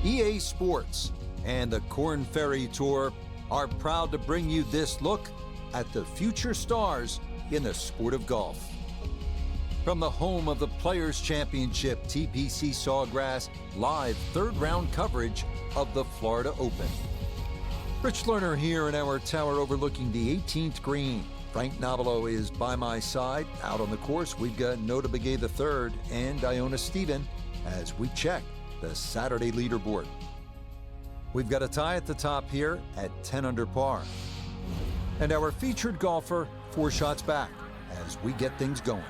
EA Sports and the Korn Ferry Tour are proud to bring you this look at the future stars in the sport of golf. From the home of the Players' Championship, TPC Sawgrass, live third-round coverage of the Florida Open. Rich Lerner here in our tower overlooking the 18th green. Frank Nobilo is by my side. Out on the course, we've got Nota Begay III and Iona Stephen as we check the Saturday leaderboard. We've got a tie at the top here at 10 under par. And our featured golfer 4 shots back as we get things going.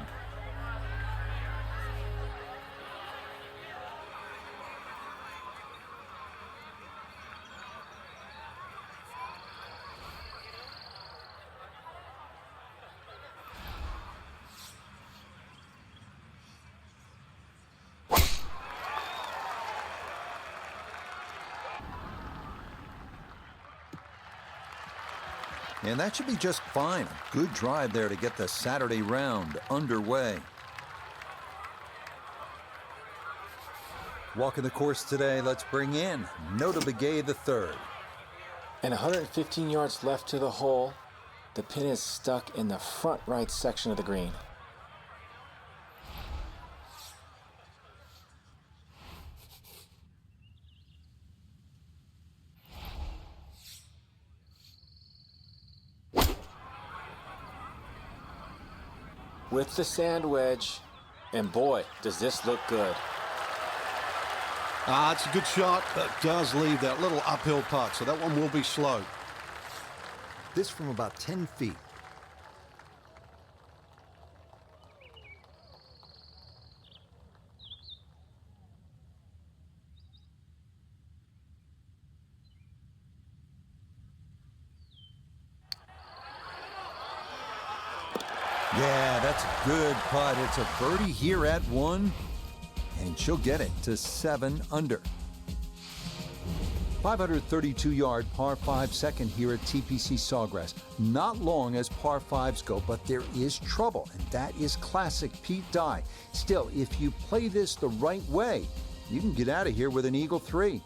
And that should be just fine. A good drive there to get the Saturday round underway. Walking the course today, let's bring in Nota Begay III. And 115 yards left to the hole. The pin is stuck in the front right section of the green. With the sand wedge, and boy, does this look good. It's a good shot, but does leave that little uphill putt, so that one will be slow. This from about 10 feet. Yeah, that's a good putt. It's a birdie here at 1, and she'll get it to 7 under. 532-yard par 5 second here at TPC Sawgrass. Not long as par 5s go, but there is trouble, and that is classic Pete Dye. Still, if you play this the right way, you can get out of here with an eagle 3.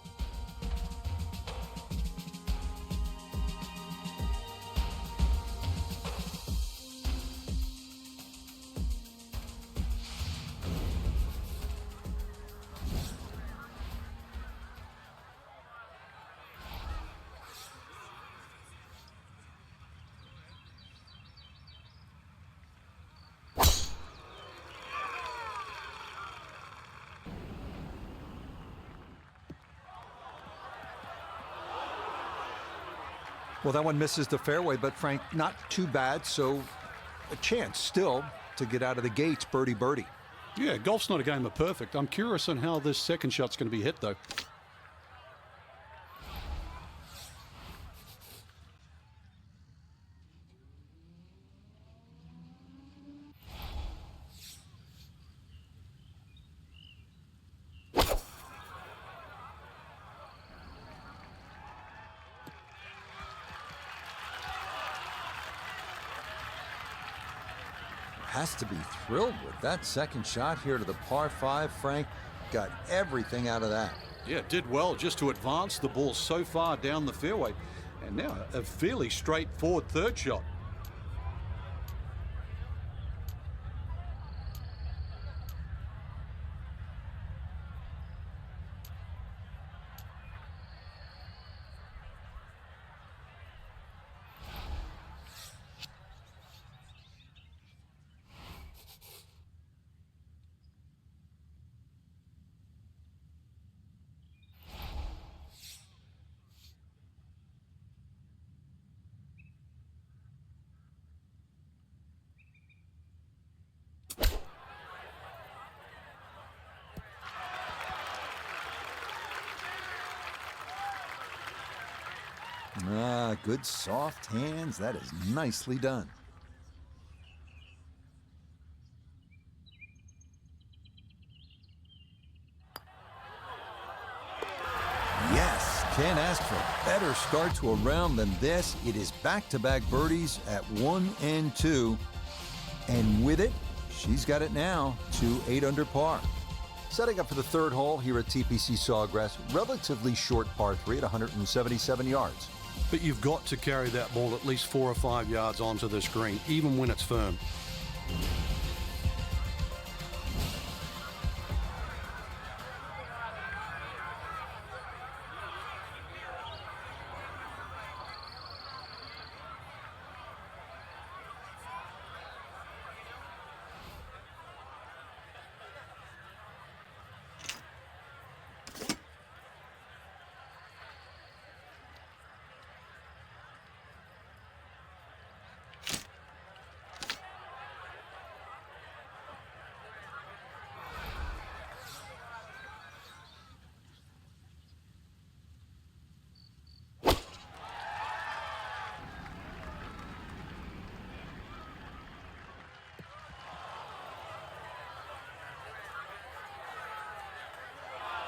Well, that one misses the fairway, but Frank, not too bad, so a chance still to get out of the gates birdie. Yeah, golf's not a game of perfect. I'm curious on how this second shot's going to be hit, though. Has to be thrilled with that second shot here to the par 5. Frank got everything out of that. Yeah, did well just to advance the ball so far down the fairway. And now a fairly straightforward third shot. Good soft hands. That is nicely done. Yes, can't ask for a better start to a round than this. It is back-to-back birdies at 1 and 2. And with it, she's got it now to 8 under par. Setting up for the third hole here at TPC Sawgrass, relatively short par 3 at 177 yards. But you've got to carry that ball at least 4 or 5 yards onto this green, even when it's firm.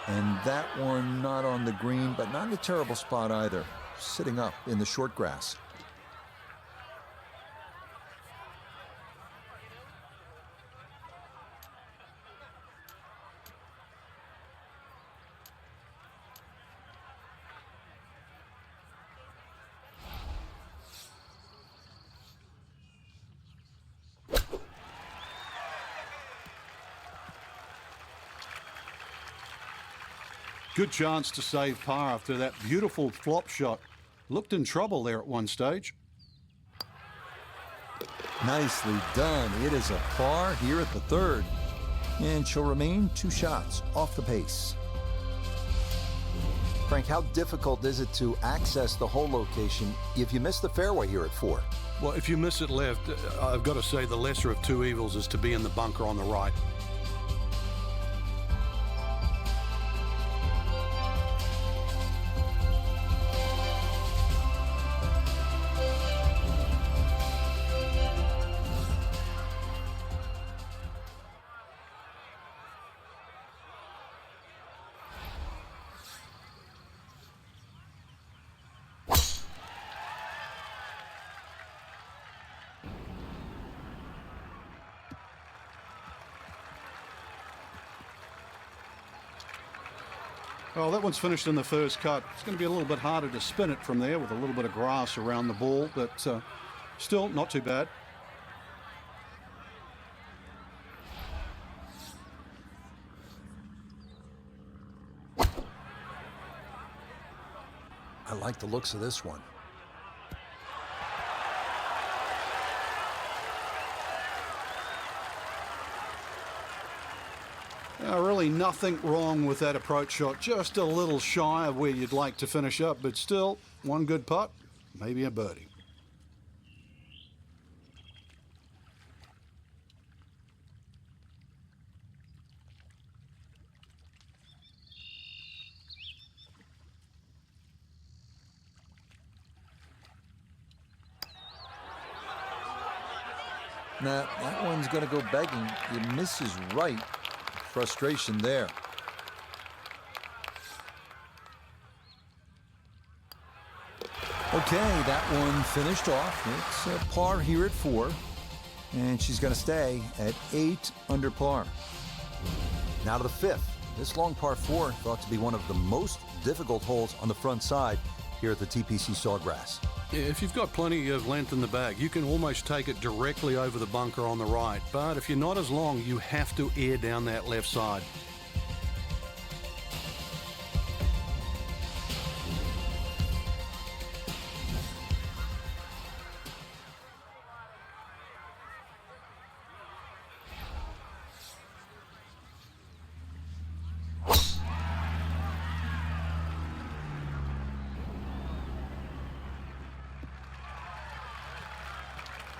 And that one not on the green, but not in a terrible spot either. Sitting up in the short grass. Good chance to save par after that beautiful flop shot. Looked in trouble there at one stage. Nicely done. It is a par here at the third. And she'll remain 2 shots off the pace. Frank, how difficult is it to access the hole location if you miss the fairway here at 4? Well, if you miss it left, I've got to say the lesser of two evils is to be in the bunker on the right. Well, that one's finished in the first cut. It's going to be a little bit harder to spin it from there with a little bit of grass around the ball, but still not too bad. I like the looks of this one. Really nothing wrong with that approach shot. Just a little shy of where you'd like to finish up, but still one good putt, maybe a birdie. Now, that one's going to go begging. It misses right. Frustration there. Okay, that one finished off. It's a par here at 4. And she's going to stay at 8 under par. Now to the 5th. This long par 4 thought to be one of the most difficult holes on the front side here at the TPC Sawgrass. If you've got plenty of length in the bag, you can almost take it directly over the bunker on the right. But if you're not as long, you have to air down that left side.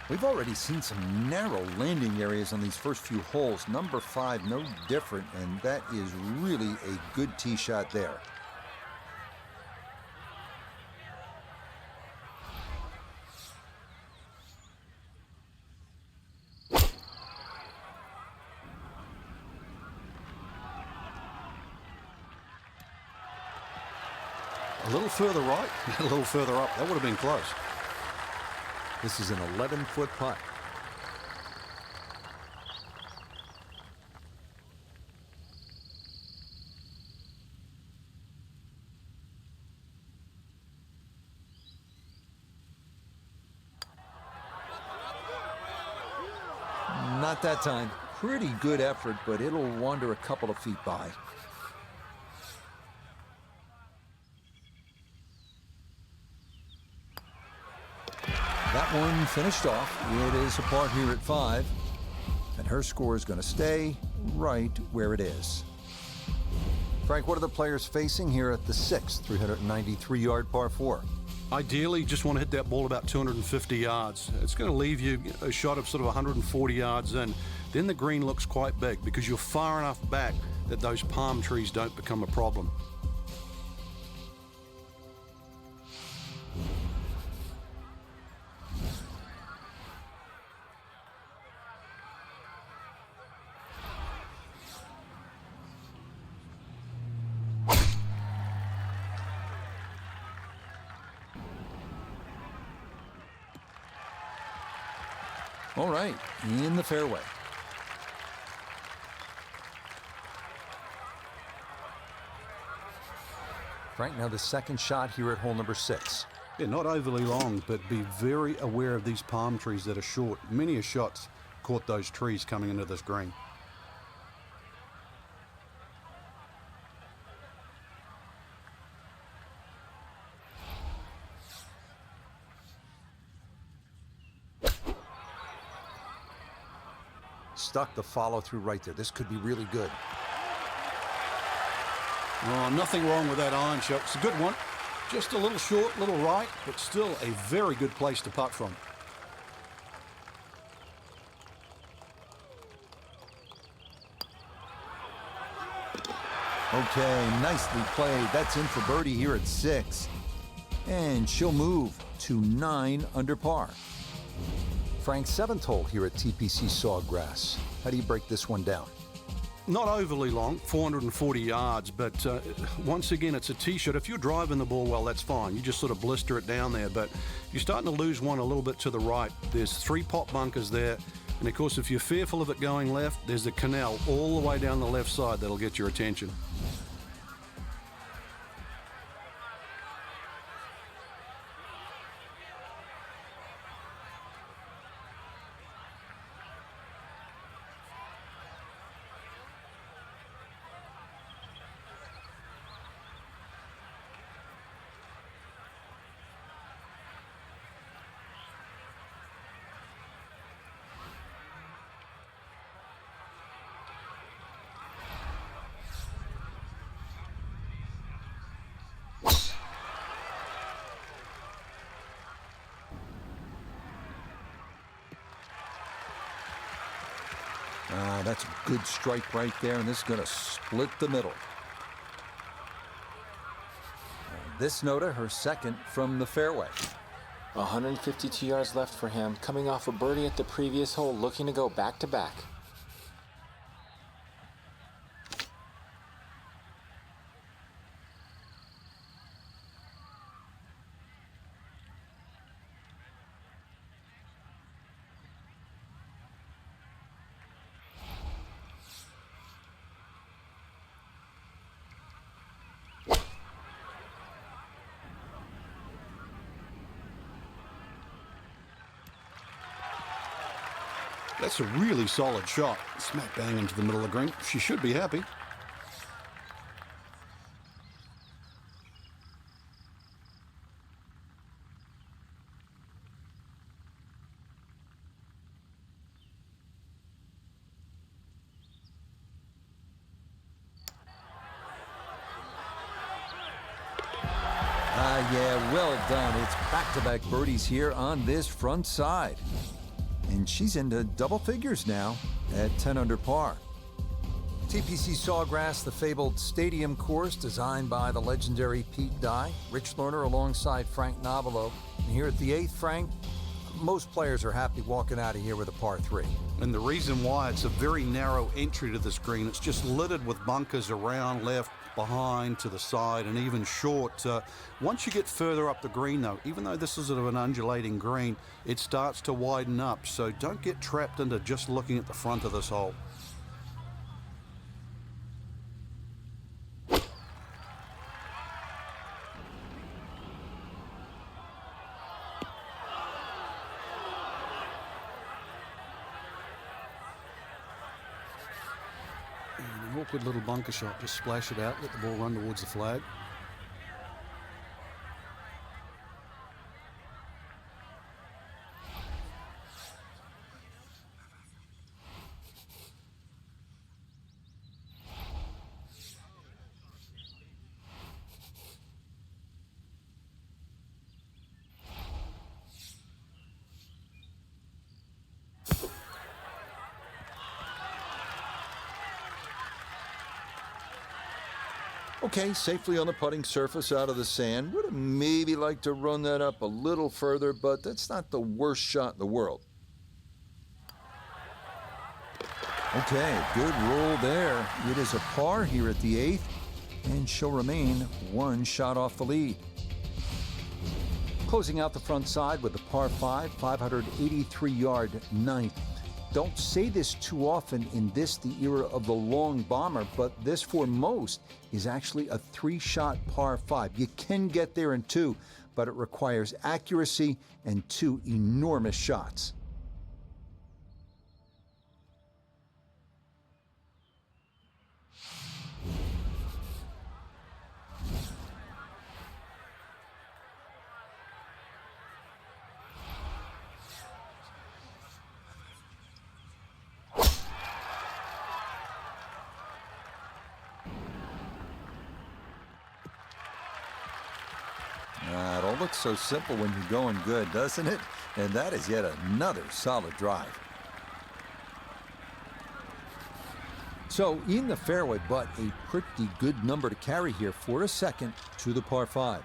We've already seen some narrow landing areas on these first few holes. Number 5, no different, and that is really a good tee shot there. A little further right, a little further up. That would have been close. This is an 11-foot putt. that time. Pretty good effort, but it'll wander a couple of feet by. That one finished off. It is apart here at 5. And her score is going to stay right where it is. Frank, what are the players facing here at the 6th 393-yard par 4? Ideally, just want to hit that ball about 250 yards. It's going to leave you a shot of sort of 140 yards in. Then the green looks quite big because you're far enough back that those palm trees don't become a problem. All right, in the fairway. Frank, now the second shot here at hole number 6. Yeah, not overly long, but be very aware of these palm trees that are short. Many a shot's caught those trees coming into this green. Stuck the follow through right there. This could be really good. Oh, nothing wrong with that iron shot. It's a good one. Just a little short, little right, but still a very good place to putt from. Okay, nicely played. That's in for birdie here at 6. And she'll move to 9 under par. Frank's 7th hole here at TPC Sawgrass. How do you break this one down? Not overly long, 440 yards, but once again, it's a tee shot. If you're driving the ball well, that's fine. You just sort of blister it down there, but you're starting to lose one a little bit to the right. There's 3 pot bunkers there, and of course, if you're fearful of it going left, there's a canal all the way down the left side that'll get your attention. That's a good strike right there, and this is going to split the middle. This Nota, her second from the fairway. 152 yards left for him, coming off a birdie at the previous hole, looking to go back-to-back. That's a really solid shot. Smack bang into the middle of the green. She should be happy. Yeah, well done. It's back-to-back birdies here on this front side. And she's into double figures now at 10 under par. TPC Sawgrass, the fabled stadium course designed by the legendary Pete Dye, Rich Lerner alongside Frank Novelo. And here at the 8th, Frank, most players are happy walking out of here with a par 3. And the reason why, it's a very narrow entry to this green. It's just littered with bunkers around, left, behind, to the side, and even short. Once you get further up the green, though, even though this is sort of an undulating green, it starts to widen up. So don't get trapped into just looking at the front of this hole. An awkward little bunker shot. Just splash it out, let the ball run towards the flag. Okay, safely on the putting surface out of the sand. Would have maybe liked to run that up a little further, but that's not the worst shot in the world. Okay, good roll there. It is a par here at the 8th, and she'll remain one shot off the lead. Closing out the front side with a par 5, 583-yard 9th. Don't say this too often in this, the era of the long bomber, but this for most is actually a 3-shot par 5. You can get there in 2, but it requires accuracy and 2 enormous shots. It all looks so simple when you're going good, doesn't it? And that is yet another solid drive. So in the fairway, but a pretty good number to carry here for a second to the par 5.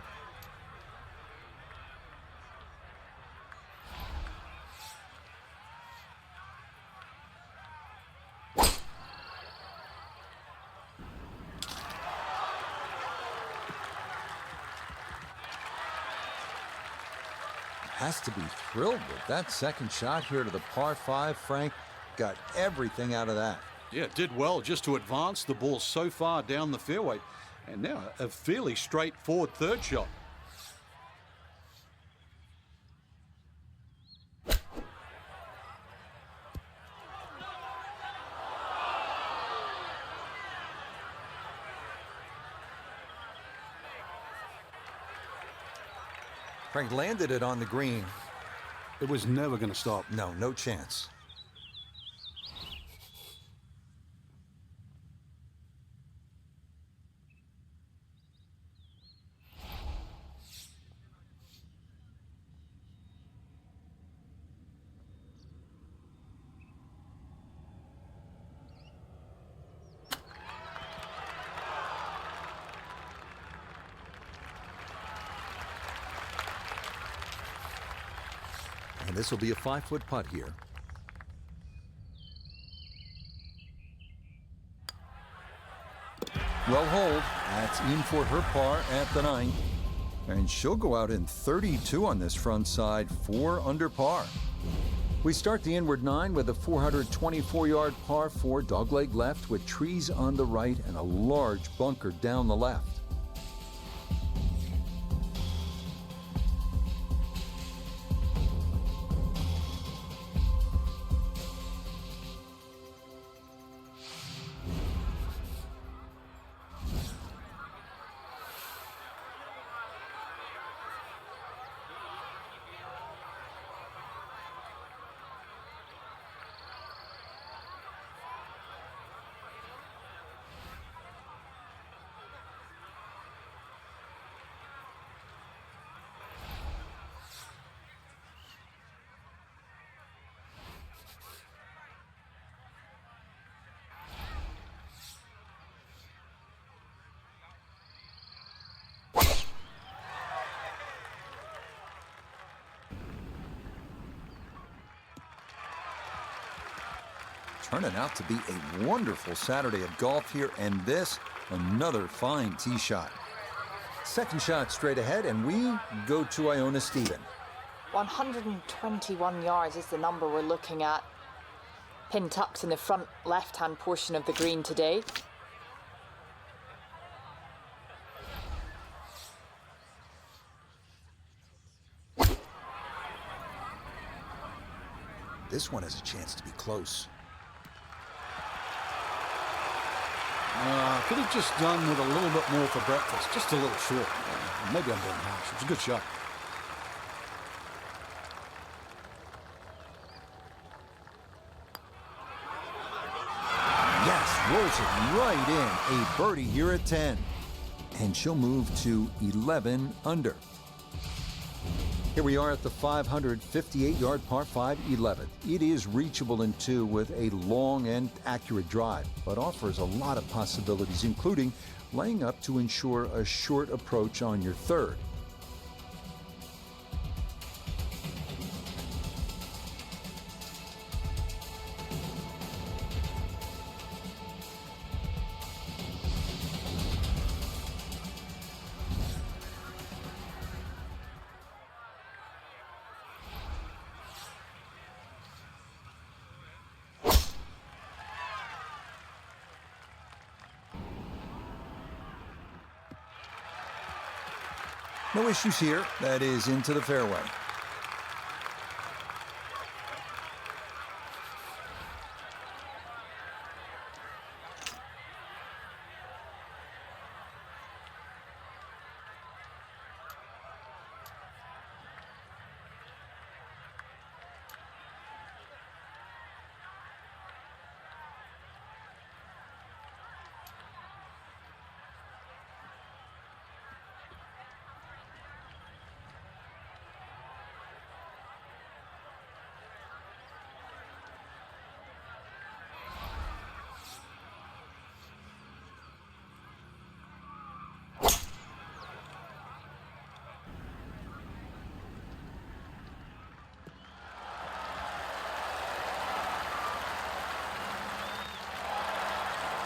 Has to be thrilled with that second shot here to the par 5, Frank. Got everything out of that. Yeah, it did well just to advance the ball so far down the fairway. And now a fairly straightforward third shot. Frank landed it on the green. It was never going to stop. No, no chance. And this will be a 5-foot putt here. Well hold. That's in for her par at the 9th. And she'll go out in 32 on this front side, 4 under par. We start the inward 9 with a 424-yard par 4 dogleg left with trees on the right and a large bunker down the left. Turning out to be a wonderful Saturday of golf here, and this, another fine tee shot. Second shot straight ahead, and we go to Iona Stephen. 121 yards is the number we're looking at. Pin tucked in the front left-hand portion of the green today. This one has a chance to be close. Could have just done with a little bit more for breakfast, just a little short. Maybe I'm being harsh. It's a good shot. Yes, rolls it right in. A birdie here at 10. And she'll move to 11 under. Here we are at the 558-yard par 5 11th. It is reachable in 2 with a long and accurate drive, but offers a lot of possibilities, including laying up to ensure a short approach on your third. No issues here. That is into the fairway.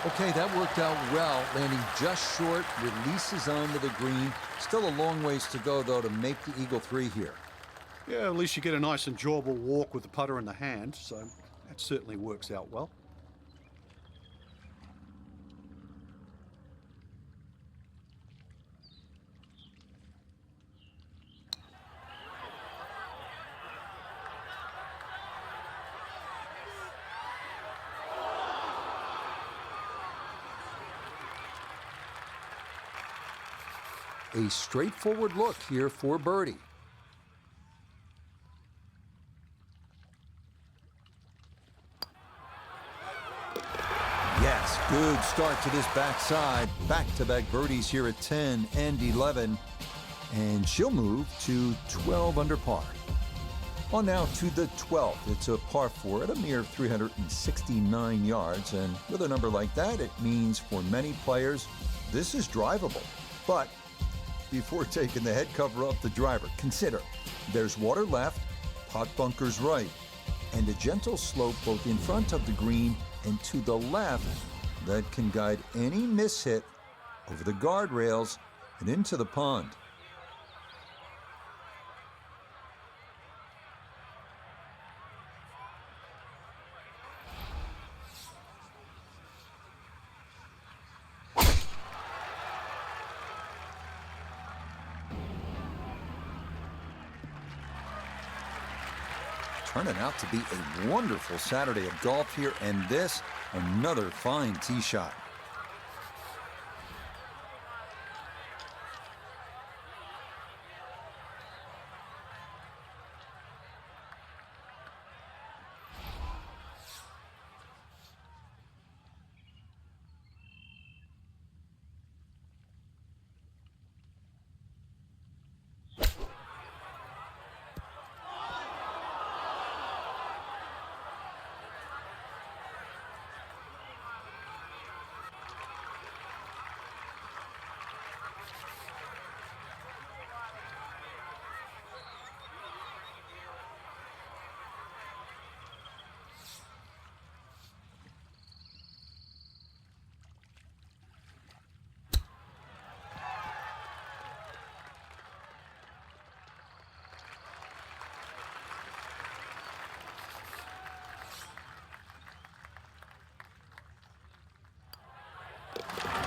Okay, that worked out well, landing just short, releases onto the green. Still a long ways to go, though, to make the Eagle 3 here. Yeah, at least you get a nice enjoyable walk with the putter in the hand, so that certainly works out well. A straightforward look here for birdie. Yes, good start to this backside. Back-to-back birdies here at 10 and 11. And she'll move to 12 under par. On now to the 12th. It's a par 4 at a mere 369 yards. And with a number like that, it means for many players, this is drivable. But before taking the head cover off the driver, consider there's water left, pot bunkers right, and a gentle slope both in front of the green and to the left that can guide any mishit over the guardrails and into the pond. Turning out to be a wonderful Saturday of golf here, and this, another fine tee shot.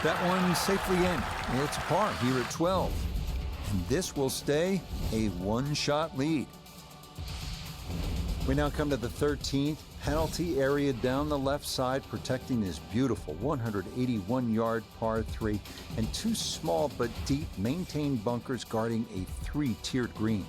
That one safely in. It's a par here at 12. And this will stay a one-shot lead. We now come to the 13th. Penalty area down the left side, protecting this beautiful 181-yard par 3, and two small but deep maintained bunkers guarding a three-tiered green.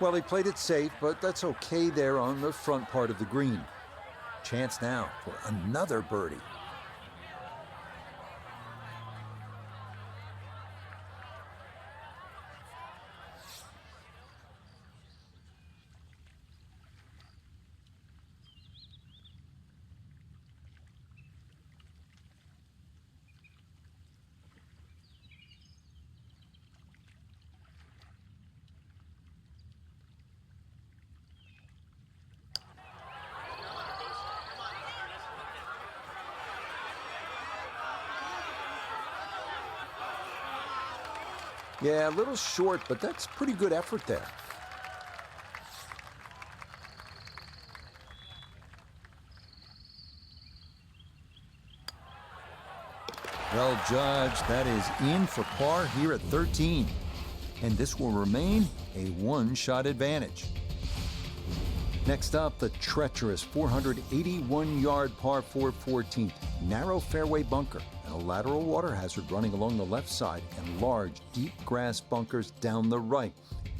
Well, he played it safe, but that's okay there on the front part of the green. Chance now for another birdie. Yeah, a little short, but that's pretty good effort there. Well judged. That is in for par here at 13. And this will remain a one-shot advantage. Next up, the treacherous 481-yard par 4 14th. Narrow fairway bunker and a lateral water hazard running along the left side and large, deep grass bunkers down the right.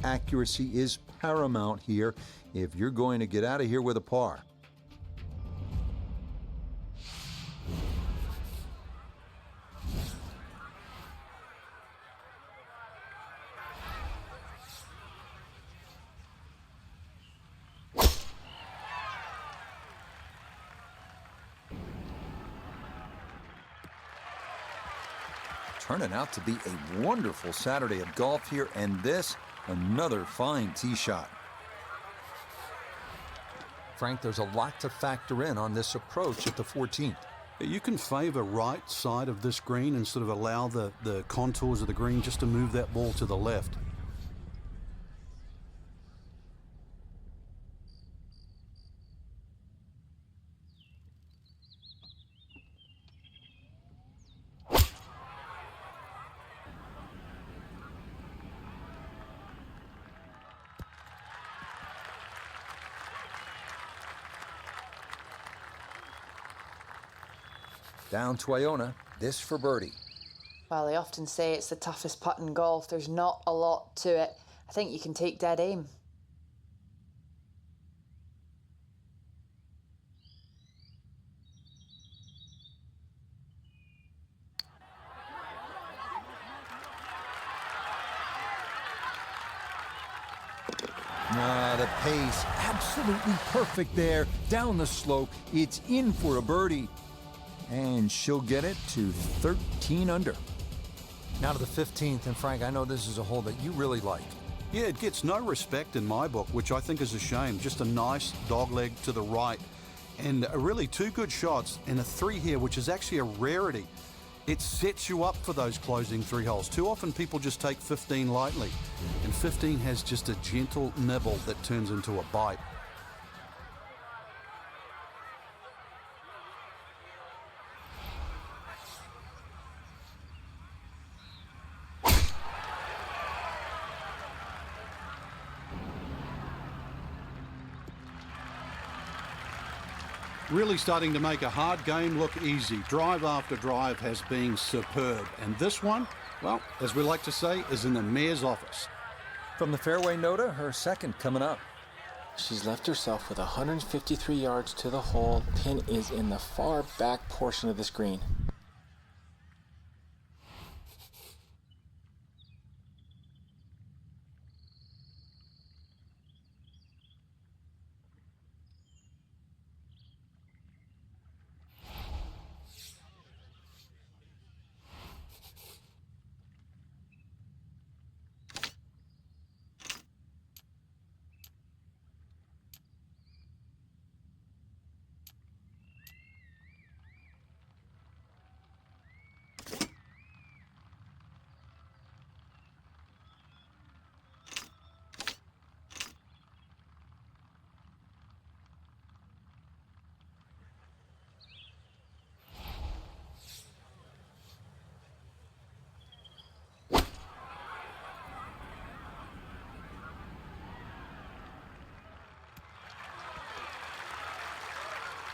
Accuracy is paramount here if you're going to get out of here with a par. Turning out to be a wonderful Saturday of golf here, and this, another fine tee shot. Frank, there's a lot to factor in on this approach at the 14th. You can favor right side of this green and sort of allow the contours of the green just to move that ball to the left. Down to Iona, this for birdie. Well, they often say it's the toughest putt in golf. There's not a lot to it. I think you can take dead aim. The pace, absolutely perfect there. Down the slope, it's in for a birdie. And she'll get it to 13 under. Now to the 15th, and Frank, I know this is a hole that you really like. Yeah, it gets no respect in my book, which I think is a shame. Just a nice dogleg to the right. And really two good shots and a 3 here, which is actually a rarity. It sets you up for those closing 3 holes. Too often people just take 15 lightly. And 15 has just a gentle nibble that turns into a bite. Really starting to make a hard game look easy. Drive after drive has been superb. And this one, well, as we like to say, is in the mayor's office. From the fairway nota, her second coming up. She's left herself with 153 yards to the hole. Pin is in the far back portion of this green.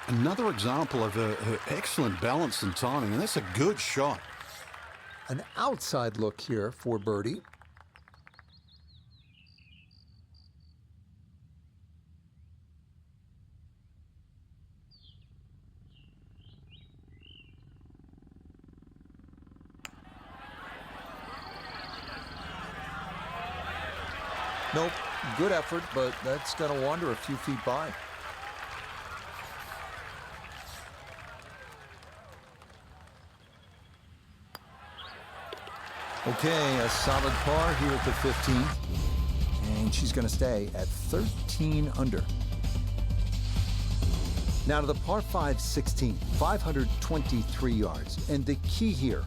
Another example of her excellent balance and timing, and that's a good shot. An outside look here for birdie. Nope, good effort, but that's going to wander a few feet by. Okay, a solid par here at the 15th, and she's going to stay at 13 under. Now to the par 5 16th, 523 yards, and the key here,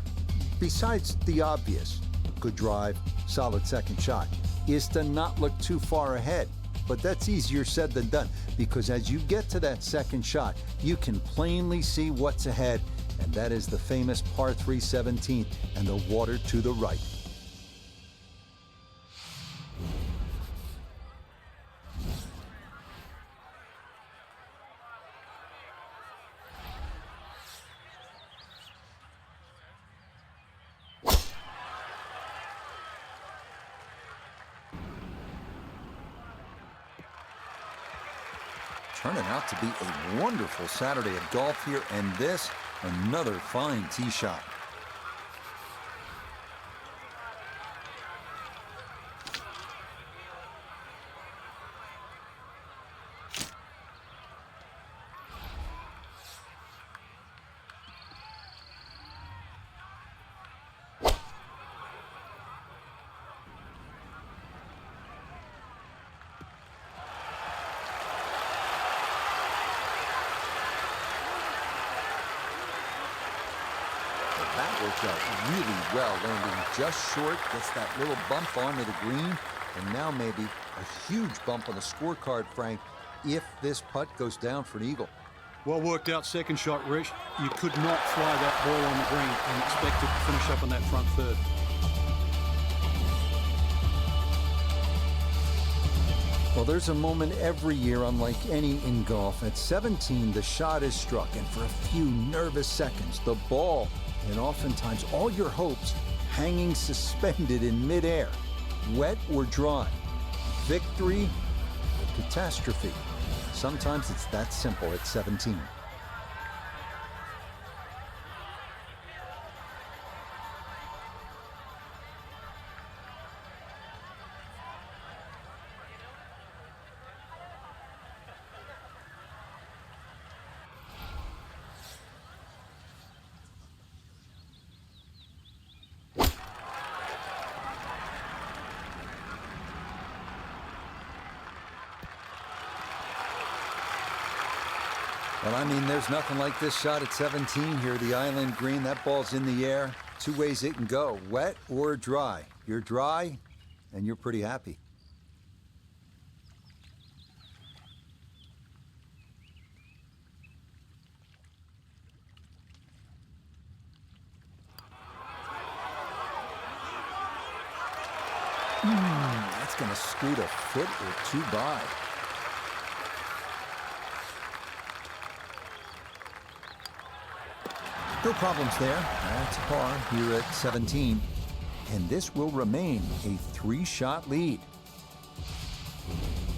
besides the obvious, good drive, solid second shot, is to not look too far ahead. But that's easier said than done, because as you get to that second shot, you can plainly see what's ahead, and that is the famous par 3 17th and the water to the right. Turning out to be a wonderful Saturday of golf here, and this, another fine tee shot. That worked out really well, landing just short, gets that little bump onto the green, and now maybe a huge bump on the scorecard, Frank, if this putt goes down for an eagle. Well worked out second shot, Rich. You could not fly that ball on the green and expect it to finish up on that front third. Well, there's a moment every year, unlike any in golf. At 17, the shot is struck, and for a few nervous seconds, the ball, and oftentimes all your hopes, hanging suspended in midair. Wet or dry, victory or catastrophe. Sometimes it's that simple at 17. Well, I mean, there's nothing like this shot at 17 here, the island green. That ball's in the air. Two ways it can go, wet or dry. You're dry, and you're pretty happy. That's going to scoot a foot or two by. No problems there. That's par here at 17. And this will remain a three-shot lead.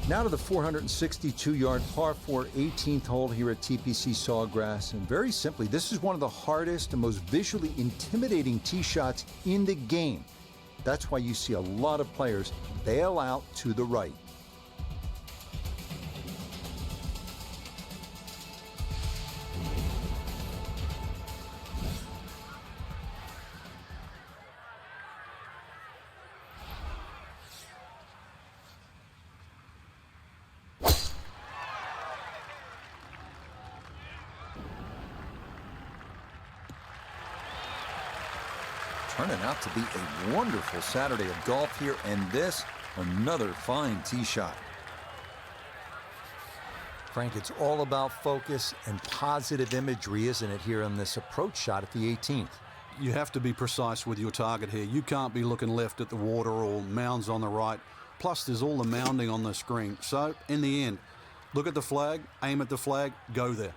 Now to the 462-yard par 4 18th hole here at TPC Sawgrass. And very simply, this is one of the hardest and most visually intimidating tee shots in the game. That's why you see a lot of players bail out to the right. Turning out to be a wonderful Saturday of golf here, and this, another fine tee shot. Frank, it's all about focus and positive imagery, isn't it, here on this approach shot at the 18th? You have to be precise with your target here. You can't be looking left at the water or mounds on the right. Plus, there's all the mounding on the screen. So, in the end, look at the flag, aim at the flag, go there.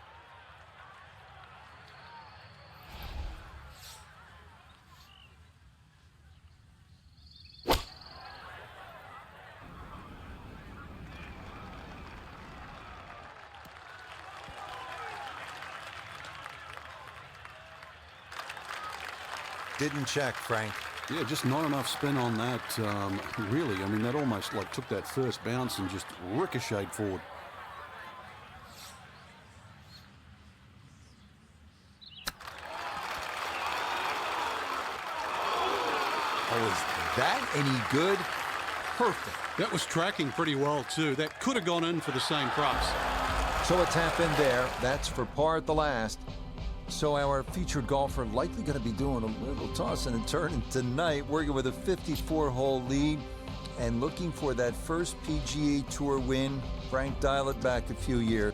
didn't check, Frank. Yeah, just not enough spin on that, really. I mean, that almost like took that first bounce and just ricocheted forward. Oh, is that any good? Perfect. That was tracking pretty well, too. That could have gone in for the same price. So a tap in there. That's for par at the last. So our featured golfer likely going to be doing a little tossing and turning tonight, working with a 54-hole lead and looking for that first PGA Tour win. Frank, dial it back a few years.